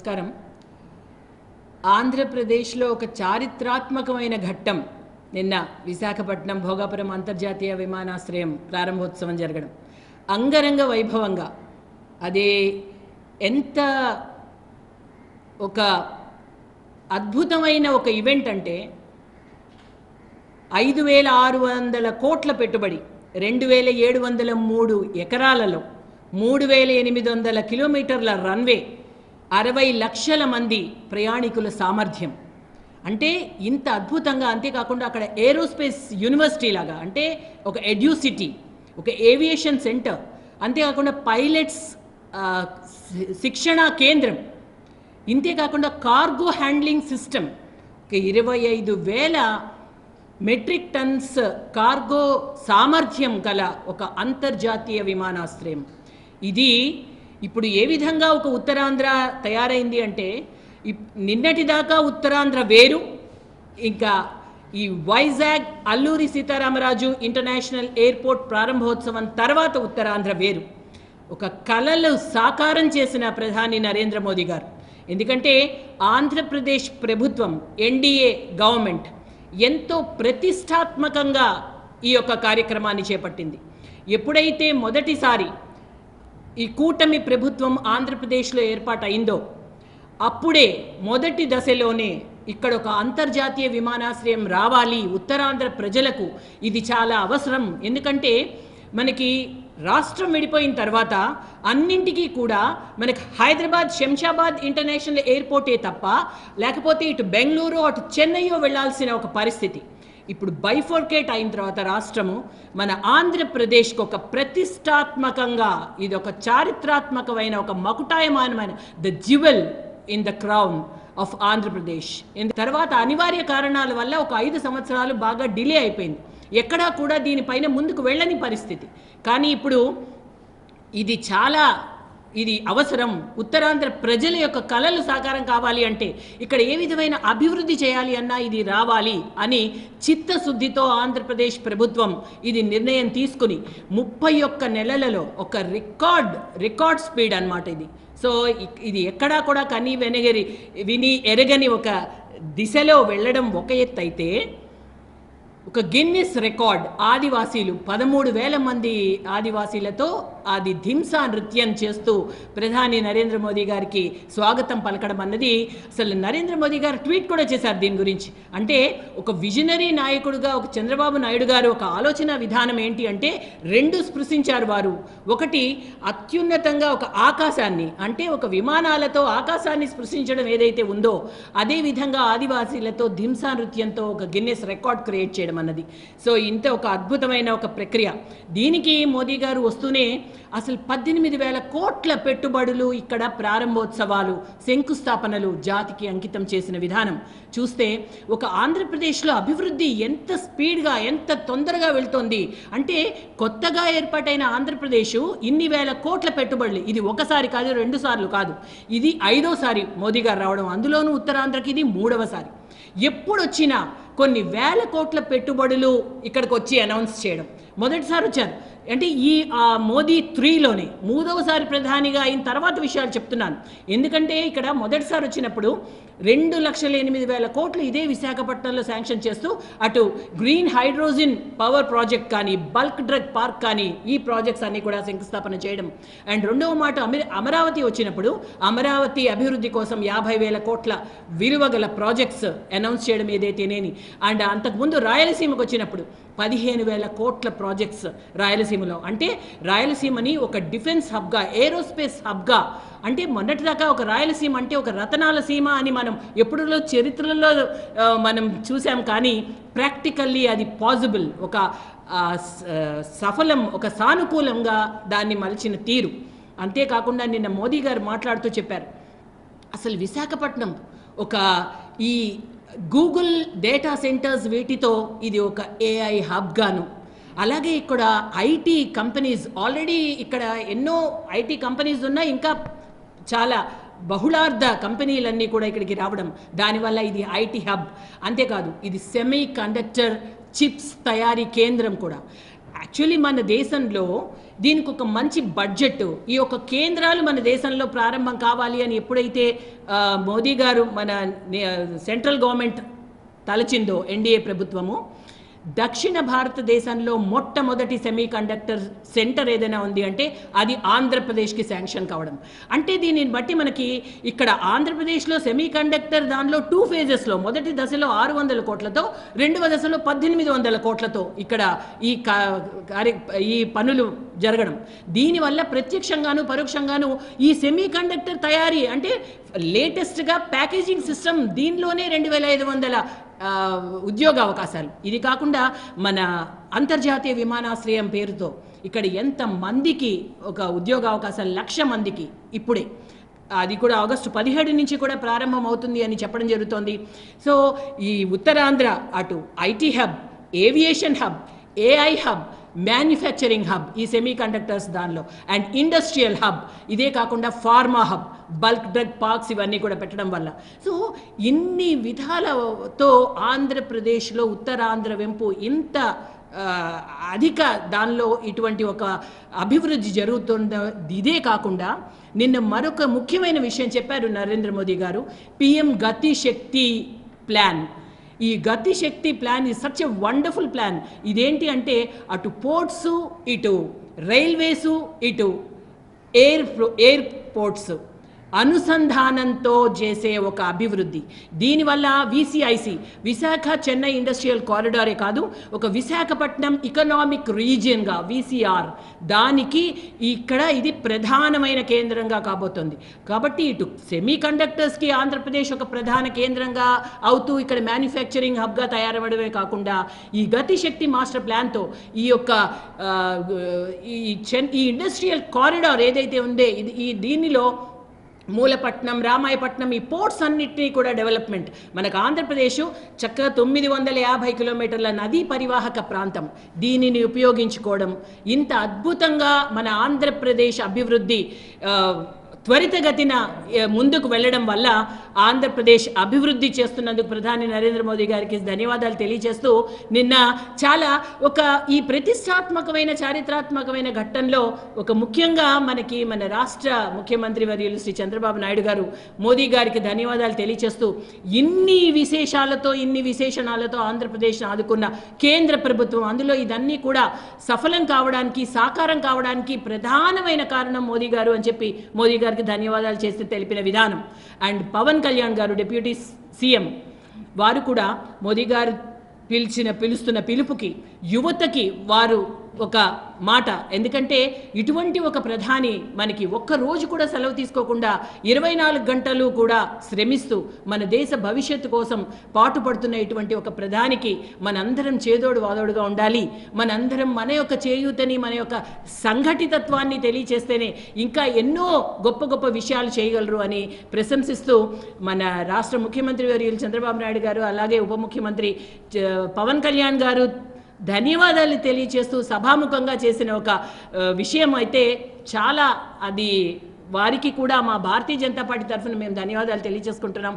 నమస్కారం. ఆంధ్రప్రదేశ్లో ఒక చారిత్రాత్మకమైన ఘట్టం నిన్న విశాఖపట్నం భోగాపురం అంతర్జాతీయ విమానాశ్రయం ప్రారంభోత్సవం జరగడం అంగరంగ వైభవంగా. అదే ఎంత ఒక అద్భుతమైన ఒక ఈవెంట్ అంటే 5,600 కోట్ల పెట్టుబడి, 2,703 ఎకరాలలో, 3,800 కిలోమీటర్ల రన్వే, 60 లక్షల మంది ప్రయాణికుల సామర్థ్యం. అంటే ఇంత అద్భుతంగా, అంతేకాకుండా అక్కడ ఏరోస్పేస్ యూనివర్సిటీ లాగా, అంటే ఒక ఎడ్యూసిటీ, ఒక ఏవియేషన్ సెంటర్, అంతేకాకుండా పైలట్స్ శిక్షణా కేంద్రం, ఇంతేకాకుండా cargo handling system, 25,000 metric tons cargo సామర్థ్యం గల ఒక అంతర్జాతీయ విమానాశ్రయం. ఇది ఇప్పుడు ఏ విధంగా ఒక ఉత్తరాంధ్ర తయారైంది అంటే, నిన్నటిదాకా ఉత్తరాంధ్ర వేరు, ఇంకా ఈ వైజాగ్ అల్లూరి సీతారామరాజు ఇంటర్నేషనల్ ఎయిర్పోర్ట్ ప్రారంభోత్సవం తర్వాత ఉత్తరాంధ్ర వేరు. ఒక కలలు సాకారం చేసిన ప్రధాని నరేంద్ర మోదీ గారు. ఎందుకంటే ఆంధ్రప్రదేశ్ ప్రభుత్వం, ఎన్డీఏ గవర్నమెంట్ ఎంతో ప్రతిష్టాత్మకంగా ఈ యొక్క కార్యక్రమాన్ని చేపట్టింది. ఎప్పుడైతే మొదటిసారి ఈ కూటమి ప్రభుత్వం ఆంధ్రప్రదేశ్లో ఏర్పాటైందో అప్పుడే మొదటి దశలోనే ఇక్కడ ఒక అంతర్జాతీయ విమానాశ్రయం రావాలి ఉత్తరాంధ్ర ప్రజలకు, ఇది చాలా అవసరం. ఎందుకంటే మనకి రాష్ట్రం విడిపోయిన తర్వాత అన్నింటికీ కూడా మనకి హైదరాబాద్ శంషాబాద్ ఇంటర్నేషనల్ ఎయిర్పోర్టే తప్ప, లేకపోతే ఇటు బెంగళూరు అటు చెన్నైయో వెళ్లాల్సిన ఒక పరిస్థితి. ఇప్పుడు బైఫోర్కేట్ అయిన తర్వాత రాష్ట్రము మన ఆంధ్రప్రదేశ్కి ఒక ప్రతిష్టాత్మకంగా, ఇది ఒక చారిత్రాత్మకమైన ఒక మకుటాయమానమైన the jewel in the crown of Andhra Pradesh. తర్వాత అనివార్య కారణాల వల్ల ఒక 5 సంవత్సరాలు బాగా డిలే అయిపోయింది, ఎక్కడా కూడా దీనిపైన ముందుకు వెళ్ళని పరిస్థితి. కానీ ఇప్పుడు ఇది అవసరం. ఉత్తరాంధ్ర ప్రజల యొక్క కలలు సాకారం కావాలి అంటే, ఇక్కడ ఏ విధమైన అభివృద్ధి చేయాలి అన్నా ఇది రావాలి అని చిత్తశుద్ధితో ఆంధ్రప్రదేశ్ ప్రభుత్వం ఇది నిర్ణయం తీసుకుని 31 నెలలలో ఒక రికార్డ్ స్పీడ్ అన్నమాట ఇది. సో ఇది ఎక్కడా కూడా విని ఎరగని ఒక దిశలో వెళ్ళడం ఒక ఎత్తు అయితే, ఒక గిన్నిస్ రికార్డ్, ఆదివాసీలు 13,000 మంది ఆదివాసీలతో అది ధింసా నృత్యం చేస్తూ ప్రధాని నరేంద్ర మోదీ గారికి స్వాగతం పలకడం అన్నది, అసలు నరేంద్ర మోదీ గారు ట్వీట్ కూడా చేశారు దీని గురించి. అంటే ఒక విజనరీ నాయకుడుగా ఒక చంద్రబాబు నాయుడు గారు ఒక ఆలోచన విధానం ఏంటి అంటే 2 స్పృశించారు వారు. ఒకటి అత్యున్నతంగా ఒక ఆకాశాన్ని, అంటే ఒక విమానాలతో ఆకాశాన్ని స్పృశించడం ఏదైతే ఉందో, అదే విధంగా ఆదివాసీలతో ధింసా నృత్యంతో ఒక గిన్నిస్ రికార్డ్ క్రియేట్ చేయడం అన్నది. సో ఇంత ఒక అద్భుతమైన ఒక ప్రక్రియ. దీనికి మోదీ గారు వస్తూనే అసలు 18,000 కోట్ల పెట్టుబడులు, ఇక్కడ ప్రారంభోత్సవాలు, శంకుస్థాపనలు జాతికి అంకితం చేసిన విధానం చూస్తే, ఒక ఆంధ్రప్రదేశ్లో అభివృద్ధి ఎంత స్పీడ్గా, ఎంత తొందరగా వెళ్తోంది అంటే, కొత్తగా ఏర్పాటైన ఆంధ్రప్రదేశ్ ఇన్ని వేల కోట్ల పెట్టుబడులు, ఇది ఒకసారి కాదు, 2 సార్లు కాదు, ఇది 5వ సారి మోదీ గారు రావడం. అందులోనూ ఉత్తరాంధ్రకి ఇది 3వ సారి. ఎప్పుడొచ్చినా కొన్ని వేల కోట్ల పెట్టుబడులు ఇక్కడికి వచ్చి అనౌన్స్ చేయడం. మొదటిసారి వచ్చారు అంటే ఈ మోదీ 3లోనే, 3వ సారి ప్రధానిగా అయిన తర్వాత విషయాలు చెప్తున్నాను. ఎందుకంటే ఇక్కడ మొదటిసారి వచ్చినప్పుడు 2,08,000 కోట్లు ఇదే విశాఖపట్నంలో శాంక్షన్ చేస్తూ, అటు గ్రీన్ హైడ్రోజన్ పవర్ ప్రాజెక్ట్ కానీ, బల్క్ డ్రగ్ పార్క్ కానీ, ఈ ప్రాజెక్ట్స్ అన్నీ కూడా శంకుస్థాపన చేయడం. అండ్ రెండవ మాట, అమరావతి వచ్చినప్పుడు అమరావతి అభివృద్ధి కోసం 50,000 కోట్ల విలువ గల ప్రాజెక్ట్స్ అనౌన్స్ చేయడం ఏదైతేనేని. అండ్ అంతకుముందు రాయలసీమకు వచ్చినప్పుడు 15,000 కోట్ల ప్రాజెక్ట్స్ రాయలసీమలో. అంటే రాయలసీమని ఒక డిఫెన్స్ హబ్గా, ఏరోస్పేస్ హబ్గా, అంటే మొన్నటిదాకా ఒక రాయలసీమ అంటే ఒక రతనాల సీమ అని మనం ఎప్పుడులో చరిత్రలో మనం చూసాం. కానీ ప్రాక్టికల్లీ అది పాసిబుల్, ఒక సఫలం, ఒక సానుకూలంగా దాన్ని మలిచిన తీరు. అంతేకాకుండా నిన్న మోదీ గారు మాట్లాడుతూ చెప్పారు, అసలు విశాఖపట్నం ఒక ఈ గూగుల్ డేటా సెంటర్స్ వీటితో ఇది ఒక ఏఐ హబ్గాను, అలాగే ఇక్కడ ఐటీ కంపెనీస్, ఆల్రెడీ ఇక్కడ ఎన్నో ఐటీ కంపెనీస్ ఉన్నాయి, ఇంకా చాలా బహుళార్థ కంపెనీలన్నీ కూడా ఇక్కడికి రావడం, దానివల్ల ఇది ఐటీ హబ్. అంతేకాదు ఇది సెమీ కండక్టర్ చిప్స్ తయారీ కేంద్రం కూడా. యాక్చువల్లీ మన దేశంలో దీనికి ఒక మంచి బడ్జెట్, ఈ యొక్క కేంద్రాలు మన దేశంలో ప్రారంభం కావాలి అని ఎప్పుడైతే మోదీ గారు మన సెంట్రల్ గవర్నమెంట్ తలచిందో ఎన్డీఏ ప్రభుత్వము, దక్షిణ భారతదేశంలో మొట్టమొదటి సెమీ కండక్టర్ సెంటర్ ఏదైనా ఉంది అంటే అది ఆంధ్రప్రదేశ్కి శాంక్షన్ కావడం. అంటే దీనిని బట్టి మనకి ఇక్కడ ఆంధ్రప్రదేశ్లో సెమీ కండక్టర్ దానిలో 2 ఫేజెస్లో, మొదటి దశలో 600 కోట్లతో, రెండవ దశలో 1800 కోట్లతో ఇక్కడ ఈ పనులు జరగడం. దీనివల్ల ప్రత్యక్షంగాను పరోక్షంగాను ఈ సెమీ కండక్టర్ తయారీ అంటే లేటెస్ట్గా ప్యాకేజింగ్ సిస్టమ్, దీనిలోనే 2500 ఉద్యోగ అవకాశాలు. ఇది కాకుండా మన అంతర్జాతీయ విమానాశ్రయం పేరుతో ఇక్కడ ఎంత మందికి ఒక ఉద్యోగ అవకాశాలు, 1,00,000 మందికి ఇప్పుడే, అది కూడా ఆగస్టు 17 నుంచి కూడా ప్రారంభం అవుతుంది అని చెప్పడం జరుగుతోంది. సో ఈ ఉత్తరాంధ్ర అటు IT hub, aviation hub, AI hub, manufacturing hub, ఈ సెమీ కండక్టర్స్ దానిలో, అండ్ ఇండస్ట్రియల్ హబ్, ఇదే కాకుండా pharma hub, bulk drug parks, ఇవన్నీ కూడా పెట్టడం వల్ల సో ఇన్ని విధాలతో ఆంధ్రప్రదేశ్లో ఉత్తరాంధ్ర వెంపు ఇంత అధిక దానిలో ఇటువంటి ఒక అభివృద్ధి జరుగుతుందో. ఇదే కాకుండా నిన్న మరొక ముఖ్యమైన విషయం చెప్పారు నరేంద్ర మోదీ గారు, పిఎం గతి శక్తి ప్లాన్. ఈ Gati Shakti plan is such a wonderful plan. ఇదేంటి అంటే అటు పోర్ట్సు, ఇటు రైల్వేసు, ఇటు ఎయిర్పోర్ట్స్ అనుసంధానంతో చేసే ఒక అభివృద్ధి. దీనివల్ల విసిఐసి, విశాఖ చెన్నై ఇండస్ట్రియల్ కారిడారే కాదు, ఒక విశాఖపట్నం ఇకనామిక్ రీజియన్గా విసిఆర్, దానికి ఇక్కడ ఇది ప్రధానమైన కేంద్రంగా కాబోతుంది. కాబట్టి ఇటు సెమీ కండక్టర్స్కి ఆంధ్రప్రదేశ్ ఒక ప్రధాన కేంద్రంగా అవుతూ ఇక్కడ మ్యానుఫ్యాక్చరింగ్ హబ్గా తయారవడమే కాకుండా ఈ గతి శక్తి మాస్టర్ ప్లాన్తో ఈ యొక్క ఈ ఇండస్ట్రియల్ కారిడార్ ఏదైతే ఉందో దీనిలో మూలపట్నం, రామాయపట్నం, ఈ పోర్ట్స్ అన్నిటినీ కూడా డెవలప్మెంట్. మనకు ఆంధ్రప్రదేశ్ చక్కగా 950 కిలోమీటర్ల నదీ పరివాహక ప్రాంతం, దీనిని ఉపయోగించుకోవడం, ఇంత అద్భుతంగా మన ఆంధ్రప్రదేశ్ అభివృద్ధి త్వరితగతిన ముందుకు వెళ్ళడం వల్ల ఆంధ్రప్రదేశ్ అభివృద్ధి చేస్తున్నందుకు ప్రధాని నరేంద్ర మోదీ గారికి ధన్యవాదాలు తెలియజేస్తూ, నిన్న చాలా ఈ ప్రతిష్టాత్మకమైన చారిత్రాత్మకమైన ఘట్టంలో ఒక ముఖ్యంగా మన రాష్ట్ర ముఖ్యమంత్రి వర్యులు శ్రీ చంద్రబాబు నాయుడు గారు మోదీ గారికి ధన్యవాదాలు తెలియజేస్తూ, ఇన్ని విశేషణాలతో ఆంధ్రప్రదేశ్ను ఆదుకున్న కేంద్ర ప్రభుత్వం, అందులో ఇదన్నీ కూడా సఫలం కావడానికి, సాకారం కావడానికి ప్రధానమైన కారణం మోదీ గారు అని చెప్పి మోదీ గారికి ధన్యవాదాలు చేసి తెలిపిన విధానం. అండ్ పవన్ కళ్యాణ్ గారు డిప్యూటీ సీఎం వారు కూడా మోదీ గారు పిలుస్తున్న పిలుపుకి, యువతకి వారు ఒక మాట, ఎందుకంటే ఇటువంటి ఒక ప్రధాని మనకి ఒక్క రోజు కూడా సెలవు తీసుకోకుండా 24 గంటలు కూడా శ్రమిస్తూ మన దేశ భవిష్యత్తు కోసం పాటుపడుతున్న ఇటువంటి ఒక ప్రధానికి మనందరం చేదోడు వాదోడుగా ఉండాలి. మనందరం మన యొక్క చేయూతని, మన యొక్క సంఘటితత్వాన్ని తెలియచేస్తేనే ఇంకా ఎన్నో గొప్ప గొప్ప విషయాలు చేయగలరు అని ప్రశంసిస్తూ మన రాష్ట్ర ముఖ్యమంత్రి వర్యులు చంద్రబాబు నాయుడు గారు, అలాగే ఉప ముఖ్యమంత్రి పవన్ కళ్యాణ్ గారు ధన్యవాదాలు తెలియచేస్తూ సభాముఖంగా చేసిన ఒక విషయం అయితే చాలా, అది వారికి కూడా మా భారతీయ జనతా పార్టీ తరఫున మేము ధన్యవాదాలు తెలియజేసుకుంటున్నాం.